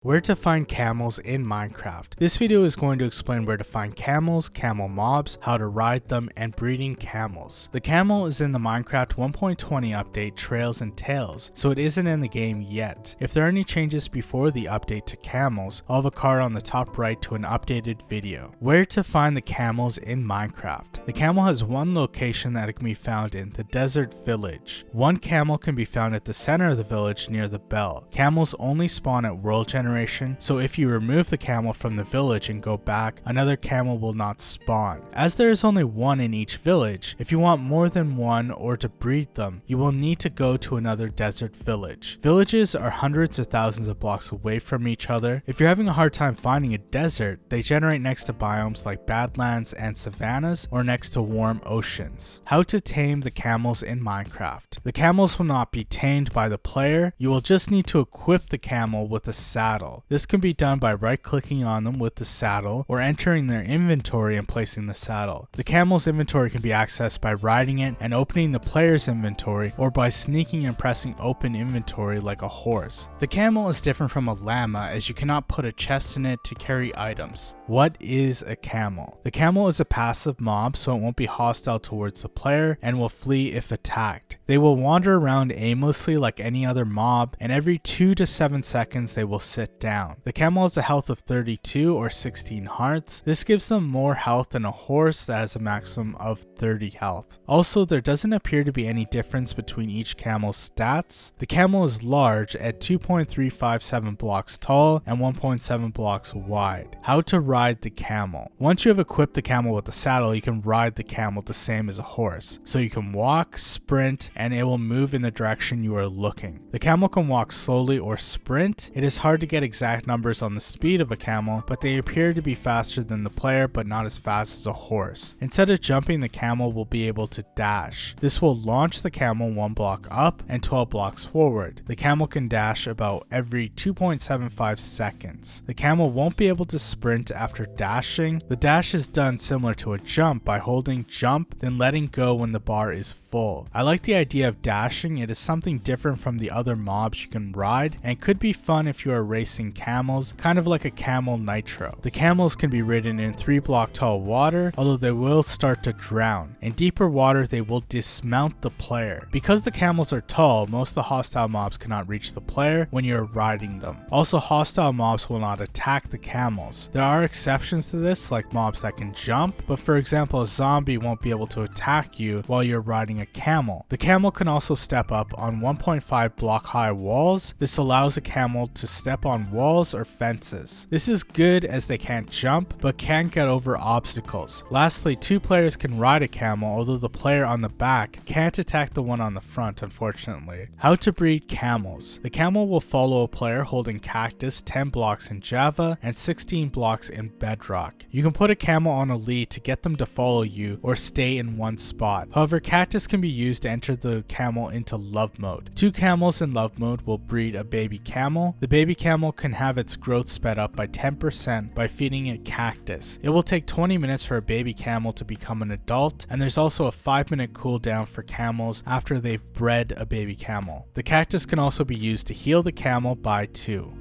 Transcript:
Where to find camels in Minecraft. This video is going to explain where to find camels, camel mobs, how to ride them, and breeding camels. The camel is in the Minecraft 1.20 update Trails and Tales, so it isn't in the game yet. If there are any changes before the update to camels, I'll have a card on the top right to an updated video. Where to find the camels in Minecraft. The camel has one location that it can be found in, the desert village. One camel can be found at the center of the village near the bell. Camels only spawn at world generation, so if you remove the camel from the village and go back, another camel will not spawn. As there is only one in each village, if you want more than one or to breed them, you will need to go to another desert village. Villages are hundreds or thousands of blocks away from each other. If you're having a hard time finding a desert, they generate next to biomes like badlands and savannas or next to warm oceans. How to tame the camels in Minecraft. The camels will not be tamed by the player. You will just need to equip the camel with a saddle. This can be done by right-clicking on them with the saddle or entering their inventory and placing the saddle. The camel's inventory can be accessed by riding it and opening the player's inventory, or by sneaking and pressing open inventory like a horse. The camel is different from a llama as you cannot put a chest in it to carry items. What is a camel? The camel is a passive mob, so it won't be hostile towards the player and will flee if attacked. They will wander around aimlessly like any other mob, and every 2 to 7 seconds they will sit down. The camel has a health of 32 or 16 hearts. This gives them more health than a horse that has a maximum of 30 health. Also, there doesn't appear to be any difference between each camel's stats. The camel is large at 2.357 blocks tall and 1.7 blocks wide. How to ride the camel. Once you have equipped the camel with the saddle, you can ride the camel the same as a horse. So you can walk, sprint, and it will move in the direction you are looking. The camel can walk slowly or sprint. It is hard to get exact numbers on the speed of a camel, but they appear to be faster than the player but not as fast as a horse. Instead of jumping, the camel will be able to dash. This will launch the camel 1 block up and 12 blocks forward. The camel can dash about every 2.75 seconds. The camel won't be able to sprint after dashing. The dash is done similar to a jump by holding jump, then letting go when the bar is full. I like the idea of dashing. It is something different from the other mobs you can ride and could be fun if you are racing camels, kind of like a camel nitro. The camels can be ridden in 3 block tall water, although they will start to drown. In deeper water, they will dismount the player. Because the camels are tall, most of the hostile mobs cannot reach the player when you are riding them. Also, hostile mobs will not attack the camels. There are exceptions to this, like mobs that can jump, but for example, a zombie won't be able to attack you while you're riding a camel. The camel can also step up on 1.5 block high walls. This allows a camel to step on walls or fences. This is good as they can't jump but can get over obstacles. Lastly, 2 players can ride a camel, although the player on the back can't attack the one on the front, unfortunately. How to breed camels. The camel will follow a player holding cactus 10 blocks in Java and 16 blocks in Bedrock. You can put a camel on a lead to get them to follow you or stay in one spot. However, cactus can be used to enter the camel into love mode. 2 camels in love mode will breed a baby camel. The baby camel can have its growth sped up by 10% by feeding it cactus. It will take 20 minutes for a baby camel to become an adult, and there's also a 5-minute cooldown for camels after they've bred a baby camel. The cactus can also be used to heal the camel by 2.